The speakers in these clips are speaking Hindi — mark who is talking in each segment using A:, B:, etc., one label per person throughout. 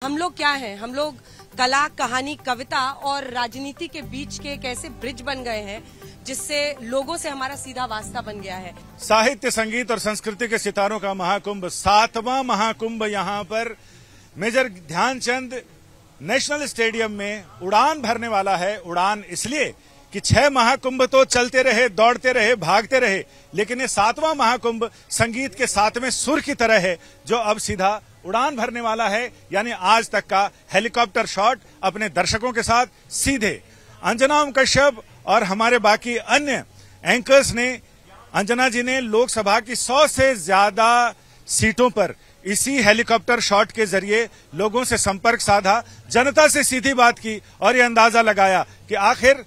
A: हम लोग क्या हैं, हम लोग कला, कहानी, कविता और राजनीति के बीच के एक ऐसे ब्रिज बन गए हैं जिससे लोगों से हमारा सीधा वास्ता बन गया है।
B: साहित्य, संगीत और संस्कृति के सितारों का महाकुंभ, 7वां महाकुंभ यहाँ पर मेजर ध्यानचंद नेशनल स्टेडियम में उड़ान भरने वाला है। उड़ान इसलिए कि 6 महाकुंभ तो चलते रहे, दौड़ते रहे, भागते रहे, लेकिन ये 7वां महाकुंभ संगीत के 7वें सुर की तरह है जो अब सीधा उड़ान भरने वाला है। यानी आज तक का हेलीकॉप्टर शॉट अपने दर्शकों के साथ सीधे। अंजना ओम कश्यप और हमारे बाकी अन्य एंकर्स ने, अंजना जी ने लोकसभा की 100 से ज्यादा सीटों पर इसी हेलीकॉप्टर शॉट के जरिए लोगों से संपर्क साधा, जनता से सीधी बात की और ये अंदाजा लगाया कि आखिर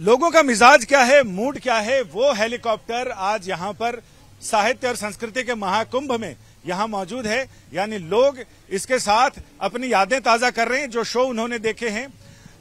B: लोगों का मिजाज क्या है, मूड क्या है। वो हेलीकॉप्टर आज यहां पर साहित्य और संस्कृति के महाकुंभ में यहां मौजूद है। यानी लोग इसके साथ अपनी यादें ताजा कर रहे हैं, जो शो उन्होंने देखे हैं।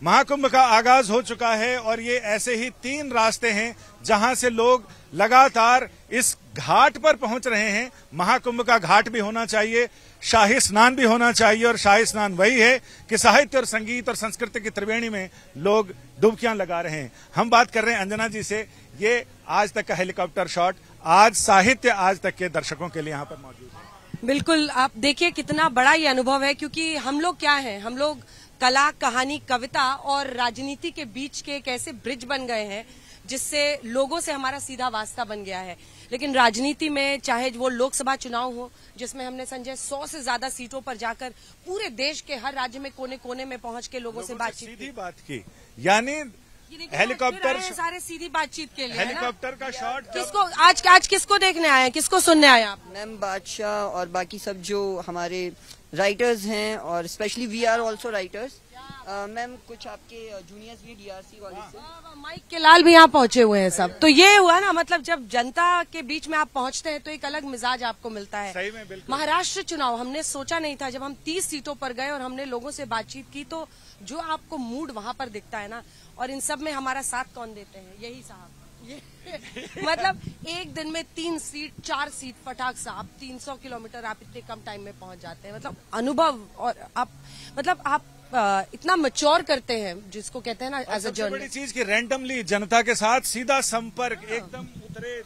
B: महाकुंभ का आगाज हो चुका है और ये ऐसे ही 3 रास्ते हैं जहां से लोग लगातार इस घाट पर पहुंच रहे हैं। महाकुंभ का घाट भी होना चाहिए, शाही स्नान भी होना चाहिए, और शाही स्नान वही है कि साहित्य और संगीत और संस्कृति की त्रिवेणी में लोग डुबकियां लगा रहे हैं। हम बात कर रहे हैं अंजना जी से। ये आज तक का हेलीकॉप्टर शॉट आज साहित्य आज तक के दर्शकों के लिए यहाँ पर मौजूद है।
A: बिल्कुल, आप देखिए कितना बड़ा ये अनुभव है, क्योंकि हम लोग क्या हैं, हम लोग कला, कहानी, कविता और राजनीति के बीच के एक ऐसे ब्रिज बन गए हैं जिससे लोगों से हमारा सीधा वास्ता बन गया है। लेकिन राजनीति में, चाहे वो लोकसभा चुनाव हो जिसमें हमने संजय 100 से ज्यादा सीटों पर जाकर पूरे देश के हर राज्य में कोने कोने में पहुंच के लोगों से बातचीत
B: सीधी बात की, यानी हेलीकॉप्टर
A: सारे सीधी बातचीत के लिए
B: हेलीकॉप्टर का शॉट।
A: किसको आज किसको देखने आए हैं, किसको सुनने आए हैं आप?
C: मैम बादशाह और बाकी सब जो हमारे राइटर्स हैं, और specially we are also writers. Ma'am कुछ आपके जूनियर्स भी डीआरसी कॉलेज से,
A: माइक के लाल भी यहाँ पहुंचे हुए हैं सब। तो ये हुआ ना, मतलब जब जनता के बीच में आप पहुंचते हैं तो एक अलग मिजाज आपको मिलता है।
B: सही में, बिल्कुल।
A: महाराष्ट्र चुनाव हमने सोचा नहीं था, जब हम 30 सीटों पर गए और हमने लोगों से बातचीत की तो जो आपको मूड वहां पर दिखता है ना, और इन सब में हमारा साथ कौन देते हैं? यही साहब। मतलब एक दिन में 3 सीट 4 सीट फटाक से आप 300 किलोमीटर आप इतने कम टाइम में पहुंच जाते हैं। मतलब अनुभव, और आप इतना मैच्योर करते हैं जिसको कहते हैं ना एज अ जर्नलिस्ट।
B: बड़ी चीज की रैंडमली जनता के साथ सीधा संपर्क, एकदम उतरे,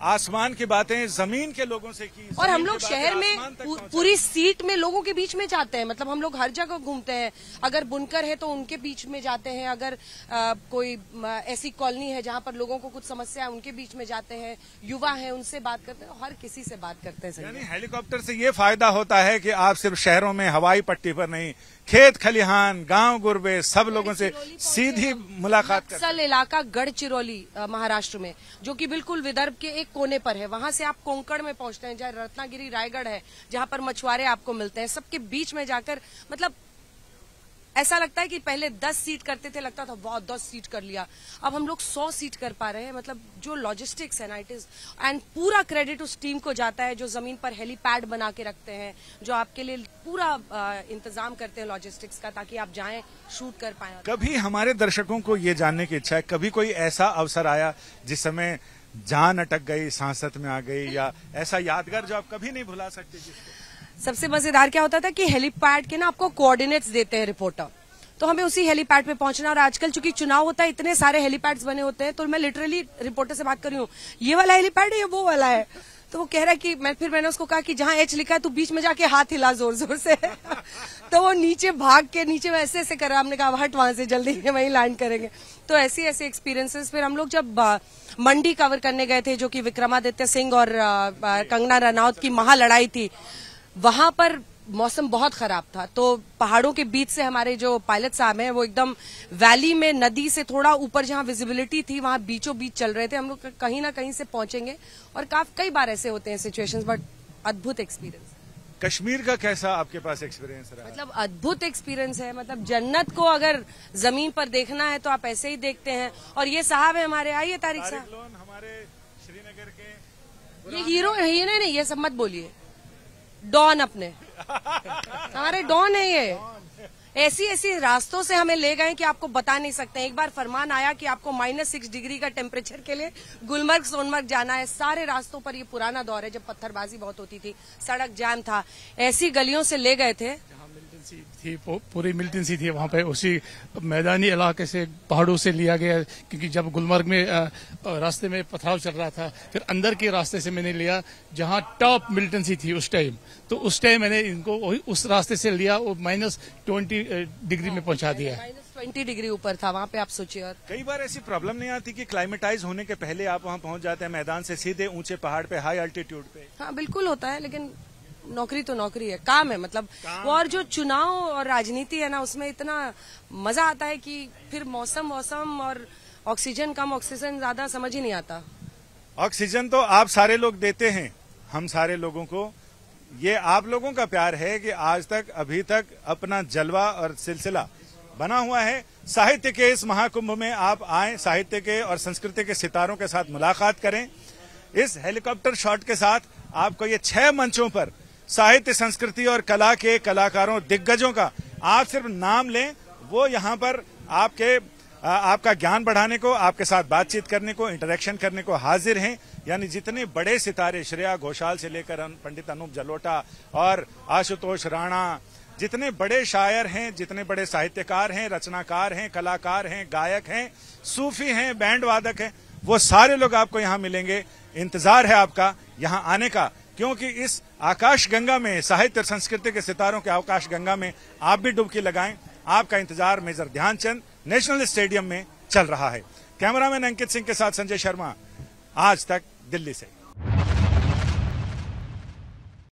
B: आसमान की बातें जमीन के लोगों से की।
A: और हम लोग शहर में पूरी सीट में लोगों के बीच में जाते हैं, मतलब हम लोग हर जगह घूमते हैं। अगर बुनकर है तो उनके बीच में जाते हैं, अगर कोई ऐसी कॉलोनी है जहाँ पर लोगों को कुछ समस्या है उनके बीच में जाते हैं, युवा है उनसे बात करते हैं, हर किसी से बात करते हैं।
B: यानी हेलीकॉप्टर से ये फायदा होता है कि आप सिर्फ शहरों में हवाई पट्टी पर नहीं, खेत खलिहान, गांव गुरबे सब लोगों से सीधी मुलाकात करते हैं।
A: नक्सल इलाका गढ़चिरौली महाराष्ट्र में, जो कि बिल्कुल विदर्भ के एक कोने पर है, वहां से आप कोंकण में पहुंचते हैं, जहाँ रत्नागिरी रायगढ़ है जहां पर मछुआरे आपको मिलते हैं। सबके बीच में जाकर मतलब ऐसा लगता है कि पहले 10 सीट करते थे, लगता था बहुत 10 सीट कर लिया, अब हम लोग 100 सीट कर पा रहे हैं। मतलब जो लॉजिस्टिक्स है ना, इट इज, एंड पूरा क्रेडिट उस टीम को जाता है जो जमीन पर हेलीपैड बना के रखते हैं, जो आपके लिए पूरा इंतजाम करते हैं लॉजिस्टिक्स का, ताकि आप जाएं शूट कर पाए।
B: कभी हमारे दर्शकों को ये जानने की इच्छा है, कभी कोई ऐसा अवसर आया जिस समय जान अटक गई, सांसत में आ गई, या ऐसा यादगार जो आप कभी नहीं भुला सकते? जिसको
A: सबसे मजेदार क्या होता था कि हेलीपैड के ना आपको कोऑर्डिनेट्स देते हैं रिपोर्टर, तो हमें उसी हेलीपैड पे पहुंचना। और आजकल चूंकि चुनाव होता है, इतने सारे हेलीपैड्स बने होते हैं, तो मैं लिटरली रिपोर्टर से बात कर रही हूँ, ये वाला हेलीपैड है या वो वाला है? तो वो कह रहा है कि मैंने उसको कहा कि जहां एच लिखा है तू बीच में जाके हाथ हिला जोर जोर से। तो वो नीचे भाग के नीचे में ऐसे कर रहा, हमने कहा हट वहां से, जल्दी वहीं लैंड करेंगे। तो ऐसे एक्सपीरियंसेस। फिर हम लोग जब मंडी कवर करने गए थे, जो कि विक्रमादित्य सिंह और कंगना रनौत की महालड़ाई थी, वहां पर मौसम बहुत खराब था, तो पहाड़ों के बीच से हमारे जो पायलट साहब हैं वो एकदम वैली में नदी से थोड़ा ऊपर जहां विजिबिलिटी थी वहां बीचों बीच चल रहे थे। हम लोग कहीं ना कहीं से पहुंचेंगे, और कई बार ऐसे होते हैं सिचुएशंस, बट अद्भुत एक्सपीरियंस।
B: कश्मीर का कैसा आपके पास एक्सपीरियंस रहा?
A: मतलब अद्भुत एक्सपीरियंस है। मतलब जन्नत को अगर जमीन पर देखना है तो आप ऐसे ही देखते हैं। और ये साहब है हमारे, आइए तारिक साहब,
B: हमारे श्रीनगर के
A: ये हीरो नहीं, ये सब मत बोलिए, डॉन अपने हमारे डॉन है ये। ऐसी रास्तों से हमें ले गए कि आपको बता नहीं सकते। एक बार फरमान आया कि आपको -6 डिग्री का टेम्परेचर के लिए गुलमर्ग सोनमर्ग जाना है। सारे रास्तों पर, ये पुराना दौर है जब पत्थरबाजी बहुत होती थी, सड़क जाम था, ऐसी गलियों से ले गए थे
D: थी, पूरी मिलिटेंसी थी वहाँ पे। उसी मैदानी इलाके से, पहाड़ों से लिया गया, क्योंकि जब गुलमर्ग में रास्ते में पथराव चल रहा था, फिर अंदर के रास्ते से मैंने लिया जहाँ टॉप मिलिटेंसी थी उस टाइम। तो उस टाइम मैंने इनको उस रास्ते से लिया, वो -20 डिग्री में पहुंचा दिया।
A: -20 डिग्री ऊपर था वहाँ पे, आप सोचिए। और
B: कई बार ऐसी प्रॉब्लम नहीं आती कि क्लाइमेटाइज होने के पहले आप वहाँ पहुंच जाते हैं मैदान से सीधे ऊंचे पहाड़ पे, हाई अल्टीट्यूड पे?
A: हाँ बिल्कुल होता है, लेकिन नौकरी तो नौकरी है, काम है, मतलब वो। और जो चुनाव और राजनीति है ना, उसमें इतना मजा आता है कि फिर मौसम और ऑक्सीजन कम, ऑक्सीजन ज्यादा, समझ ही नहीं आता।
B: ऑक्सीजन तो आप सारे लोग देते हैं हम सारे लोगों को। ये आप लोगों का प्यार है कि आज तक, अभी तक अपना जलवा और सिलसिला बना हुआ है। साहित्य के इस महाकुंभ में आप आए, साहित्य के और संस्कृति के सितारों के साथ मुलाकात करें। इस हेलीकॉप्टर शॉट के साथ आपको ये 6 मंचों पर साहित्य, संस्कृति और कला के कलाकारों, दिग्गजों का आप सिर्फ नाम लें, वो यहाँ पर आपका ज्ञान बढ़ाने को, आपके साथ बातचीत करने को, इंटरेक्शन करने को हाजिर हैं। यानी जितने बड़े सितारे, श्रेया घोषाल से लेकर पंडित अनूप जलोटा और आशुतोष राणा, जितने बड़े शायर हैं, जितने बड़े साहित्यकार हैं, रचनाकार हैं, कलाकार हैं, गायक हैं, सूफी हैं, बैंड वादक हैं, वो सारे लोग आपको यहाँ मिलेंगे। इंतजार है आपका यहाँ आने का, क्योंकि इस आकाश गंगा में, साहित्य और संस्कृति के सितारों के आकाश गंगा में आप भी डुबकी लगाएं। आपका इंतजार मेजर ध्यानचंद नेशनल स्टेडियम में चल रहा है। कैमरामैन अंकित सिंह के साथ संजय शर्मा, आज तक, दिल्ली से।